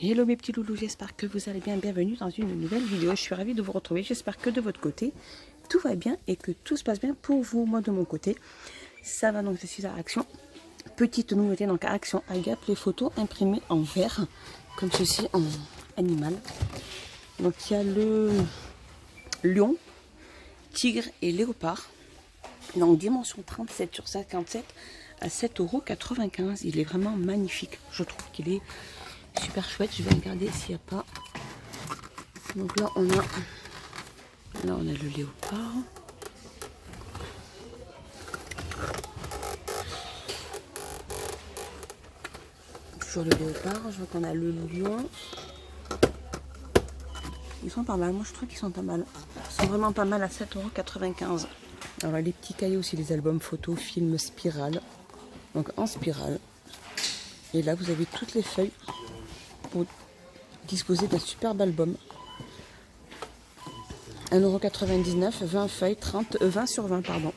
Hello mes petits loulous, j'espère que vous allez bien, bienvenue dans une nouvelle vidéo. Je suis ravie de vous retrouver, j'espère que de votre côté tout va bien et que tout se passe bien pour vous. Moi de mon côté, ça va, donc je suis à Action. Petite nouveauté, donc à Action Agape, les photos imprimées en verre, comme ceci en animal. Donc il y a le lion, tigre et léopard. Donc dimension 37 sur 57 à 7,95 €. Il est vraiment magnifique, je trouve qu'il est super chouette. Je vais regarder s'il n'y a pas. Donc là on a le léopard. Toujours le léopard. Je vois qu'on a le lion. Ils sont pas mal. Moi je trouve qu'ils sont pas mal. Ils sont vraiment pas mal à 7,95 €. Alors les petits cahiers aussi, les albums photos, films, spirale. Donc en spirale. Et là vous avez toutes les feuilles pour disposer d'un superbe album. 1,99 €, 20 feuilles, 20 sur 20 pardon.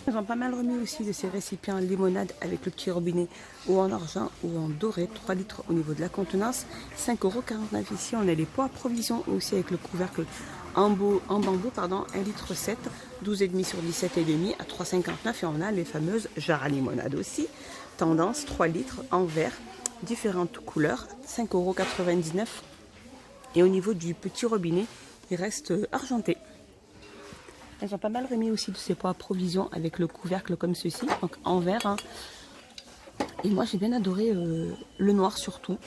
Ils ont pas mal remis aussi de ces récipients limonade avec le petit robinet ou en argent ou en doré, 3 litres au niveau de la contenance, 5,49 €. Ici on a les pots à provision aussi avec le couvercle en bambou, pardon, 1,7 litre, 12,5 sur 17,5 à 3,59 €. Et on a les fameuses jarres à limonade aussi, tendance 3 litres en verre, différentes couleurs, 5,99 €. Et au niveau du petit robinet, il reste argenté. Elles ont pas mal remis aussi de ces pots à provision avec le couvercle comme ceci, donc en verre. Hein. Et moi j'ai bien adoré le noir surtout.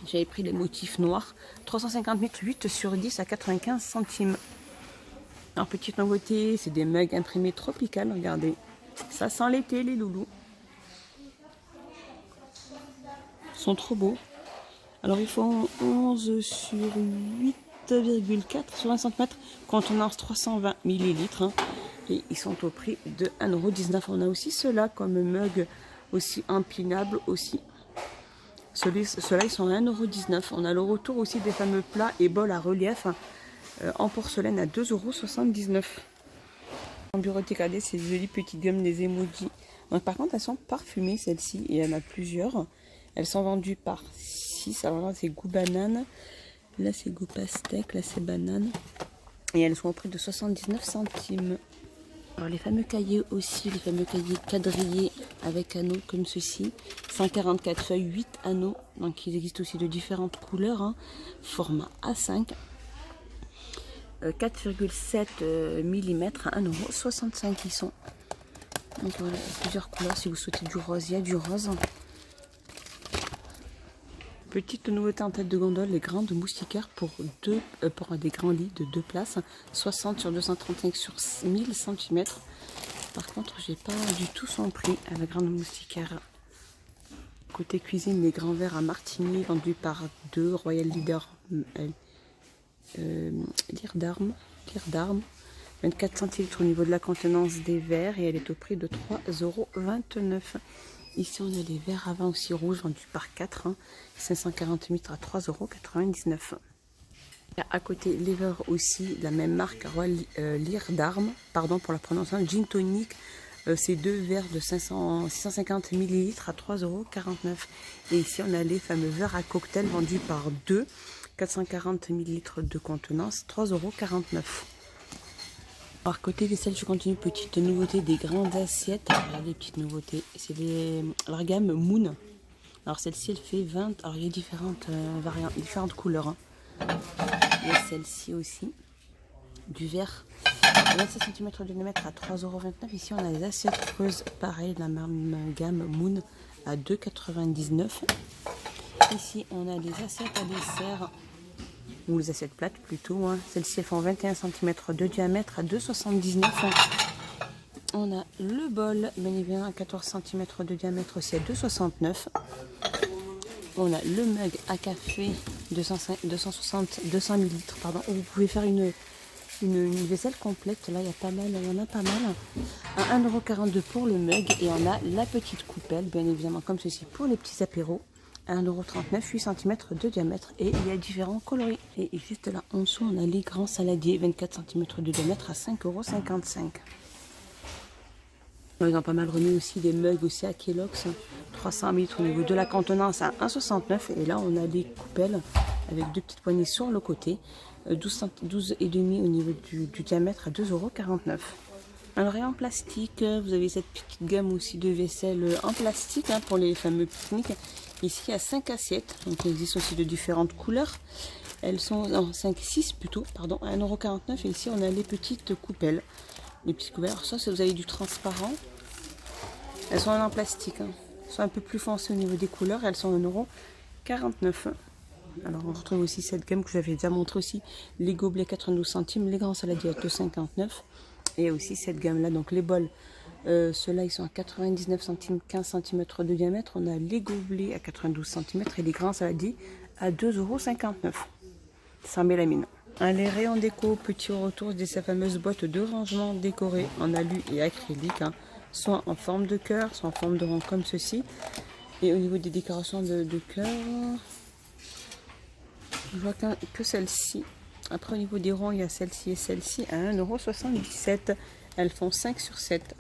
J'avais pris les motifs noirs, 350 mètres, 8 sur 10 à 95 centimes. Alors petite nouveauté, c'est des mugs imprimés tropicales, regardez. Ça sent l'été les loulous. Ils sont trop beaux. Alors ils font 11 sur 8,4 sur 1 cm, contenance 320 ml. Hein, et ils sont au prix de 1,19 €. On a aussi ceux-là comme mug aussi empilable aussi. Ceux-là ils sont à 1,19 €. On a le retour aussi des fameux plats et bols à relief en porcelaine à 2,79 €. En bureautique, regardez ces jolies petites gommes, des emojis. Donc par contre elles sont parfumées celles-ci et il y en a plusieurs. Elles sont vendues par 6. Alors là c'est goût banane. Là c'est goût pastèque, là c'est banane. Et elles sont au prix de 79 centimes. Alors les fameux cahiers aussi, les fameux cahiers quadrillés avec anneaux comme ceci. 144 feuilles, 8 anneaux. Donc ils existent aussi de différentes couleurs. Hein. Format A5. 4,7 mm à 1,65 €. Ils sont. Donc voilà, plusieurs couleurs. Si vous souhaitez du rose, il y a du rose. Petite nouveauté en tête de gondole, les grandes moustiquaires pour des grands lits de 2 places, 60 sur 235 sur 1000 cm. Par contre, j'ai pas du tout son prix à la grande moustiquaire. Côté cuisine, les grands verres à martini vendus par 2, Royal Leader Lire d'armes, 24 centilitres au niveau de la contenance des verres et elle est au prix de 3,29 €. Ici, on a les verres à vin aussi rouges vendus par 4, hein, 540 ml à 3,99 €. À côté, les verres aussi, la même marque, Royal Lire d'armes, pardon pour la prononciation, Gin Tonic. Ces deux verres de 650 ml à 3,49 €. Et ici, on a les fameux verres à cocktail vendus par 2, 440 ml de contenance, 3,49 €. Alors côté vaisselle, je continue, petite nouveauté des grandes assiettes. Alors les petites nouveautés, c'est la gamme Moon. Alors celle-ci elle fait 20, alors il y a différentes variantes, différentes couleurs. Hein. Il y a celle-ci aussi, du verre 27 cm de diamètre à 3,29 €. Ici on a les assiettes creuses, pareil, de la même gamme Moon à 2,99 €. Ici on a les assiettes à dessert, ou les assiettes plates plutôt. Hein. Celles-ci font 21 cm de diamètre à 2,79 €. On a le bol, bien évidemment, à 14 cm de diamètre aussi à 2,69 €. On a le mug à café 200 ml, pardon, où vous pouvez faire une vaisselle complète. Là, il y en a pas mal. À 1,42 € pour le mug. Et on a la petite coupelle, bien évidemment, comme ceci, pour les petits apéros. 1,39 €, 8 cm de diamètre et il y a différents coloris. Et juste là en dessous, on a les grands saladiers, 24 cm de diamètre à 5,55 €. Ils ont pas mal remis aussi des mugs aussi à Kellogg's, 300 ml au niveau de la contenance à 1,69 €. Et là, on a des coupelles avec deux petites poignées sur le côté, 12,5 au niveau du diamètre à 2,49 €. Alors, et en plastique, vous avez cette petite gamme aussi de vaisselle en plastique pour les fameux pique-niques. Ici, il y a 5 assiettes, donc il existe aussi de différentes couleurs. Elles sont en 6 plutôt, pardon, à 1,49 €. Et ici, on a les petites coupelles. Les petits couverts, alors ça, vous avez du transparent. Elles sont en plastique. Elles sont un peu plus foncées au niveau des couleurs. Elles sont à 1,49 €. Alors, on retrouve aussi cette gamme que j'avais déjà montré aussi. Les gobelets 92 centimes, les grands saladiers à 2,59 €. Et aussi cette gamme-là, donc les bols. Ceux-là, ils sont à 99 centimes, 15 cm de diamètre. On a les gobelets à 92 cm et les grands saladiers à 2,59 €. Sans mélamine. Les rayons déco, petit retour de ces fameuses boîtes de rangement décorées en alu et acrylique, soit en forme de cœur, soit en forme de rond comme ceci. Et au niveau des décorations de cœur, je vois que celle-ci. Après au niveau des ronds, il y a celle-ci et celle-ci à 1,77 €. Elles font 5 sur 7.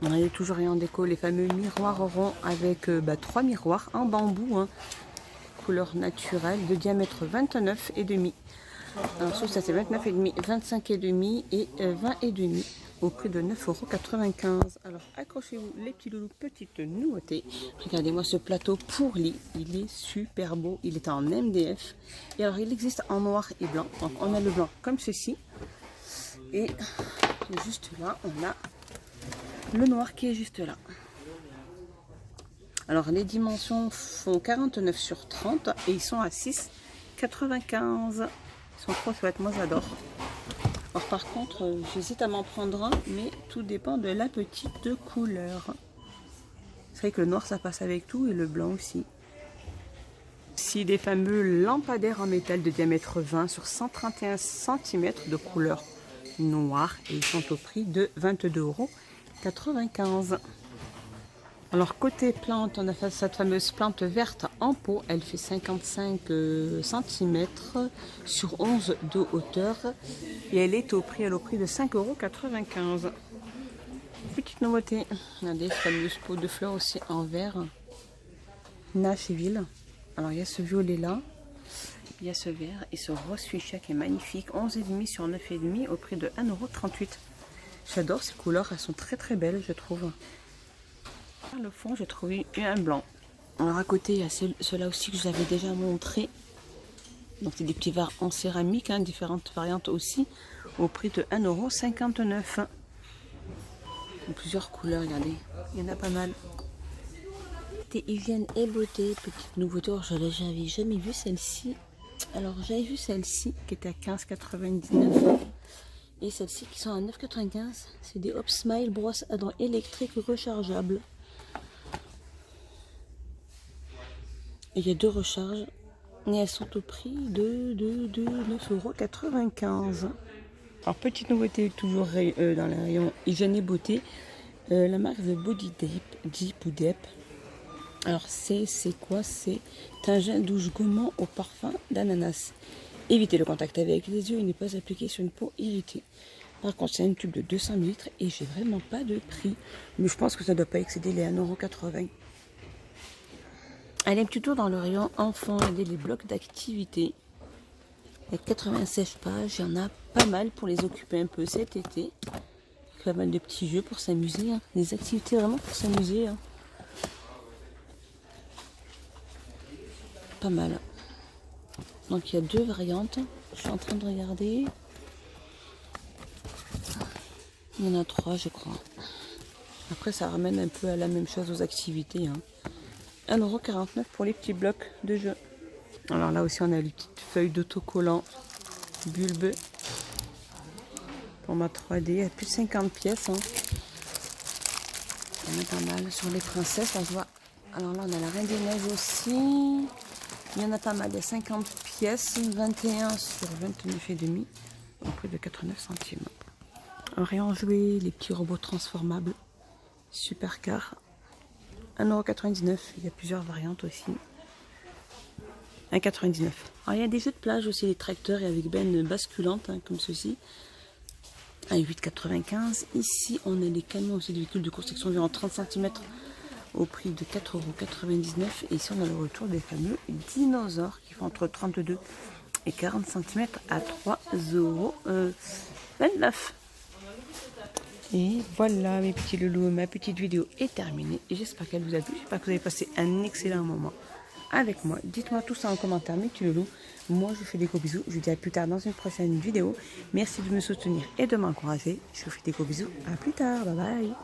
On a toujours rayon déco, les fameux miroirs ronds avec 3 miroirs en bambou, couleur naturelle, de diamètre 29,5 €. Alors ça c'est 29,5 €, 25,5 € et 20,5 € au prix de 9,95 €. Alors accrochez-vous les petits loulous, petite nouveauté. Regardez-moi ce plateau pour lit, il est super beau, il est en MDF. Et alors il existe en noir et blanc. Donc on a le blanc comme ceci. Et juste là, on a le noir qui est juste là. Alors les dimensions font 49 sur 30 et ils sont à 6,95 €. Ils sont trop chouettes, moi j'adore. Alors par contre, j'hésite à m'en prendre un, mais tout dépend de la petite couleur. C'est vrai que le noir ça passe avec tout et le blanc aussi. Ici des fameux lampadaires en métal de diamètre 20 sur 131 cm de couleur noire et ils sont au prix de 22,95 €. Alors côté plante, on a fait cette fameuse plante verte en pot, elle fait 55 cm sur 11 de hauteur et elle est au prix de 5,95 €. Petite nouveauté, on a des fameuses pots de fleurs aussi en verre, Nashville. Alors il y a ce violet là, il y a ce vert et ce rose fuchsia qui est magnifique, 11,5 sur 9,5 au prix de 1,38 €. J'adore ces couleurs, elles sont très très belles je trouve. Par le fond, j'ai trouvé un blanc. Alors à côté, il y a ceux-là aussi que je vous avais déjà montré. Donc c'est des petits verres en céramique, différentes variantes aussi, au prix de 1,59 €. Plusieurs couleurs, regardez, il y en a pas mal. C'était hygiène et beauté, petite nouveauté, j'avais jamais vu celle-ci. Alors j'avais vu celle-ci qui était à 15,99 € et celle-ci qui sont à 9,95 €. C'est des Hop Smile brosses à dents électriques rechargeables. Il y a 2 recharges et elles sont au prix de 9,95 €. Alors petite nouveauté toujours dans les rayons hygiène et beauté, la marque de Body Deep ou Deep. Alors c'est quoi? C'est un gel douche gommant au parfum d'ananas. Évitez le contact avec les yeux et ne pas appliquer sur une peau irritée. Par contre c'est un tube de 200 ml et j'ai vraiment pas de prix, mais je pense que ça ne doit pas excéder les 1,80 €. Allez, un petit tour dans le rayon enfant, les blocs d'activité. Il y a 96 pages, il y en a pas mal pour les occuper un peu cet été. Pas mal de petits jeux pour s'amuser, des activités vraiment pour s'amuser. Pas mal. Donc il y a 2 variantes, je suis en train de regarder. Il y en a 3 je crois. Après ça ramène un peu à la même chose aux activités. 1,49 € pour les petits blocs de jeu. Alors là aussi on a les petites feuilles d'autocollant bulbe. Format 3D, il y a plus de 50 pièces. Il y en a pas mal sur les princesses, on voit. Alors là on a la Reine des Neiges aussi. Il y en a pas mal, il y a 50 pièces, 21 sur 29,5 au prix de 89 centimes. Un rayon jouet, les petits robots transformables. Supercar. 1,99 €. Il y a plusieurs variantes aussi. 1,99 €. Alors il y a des jeux de plage aussi, les tracteurs et avec benne basculante comme ceci. à 8,95 €. Ici, on a les camions aussi, des véhicules de construction environ 30 cm au prix de 4,99 €. Et ici, on a le retour des fameux dinosaures qui font entre 32 et 40 cm à 3,29 €. Et voilà mes petits loulous, ma petite vidéo est terminée. J'espère qu'elle vous a plu, j'espère que vous avez passé un excellent moment avec moi. Dites-moi tout ça en commentaire mes petits loulous. Moi je vous fais des gros bisous, je vous dis à plus tard dans une prochaine vidéo. Merci de me soutenir et de m'encourager. Je vous fais des gros bisous, à plus tard, bye bye.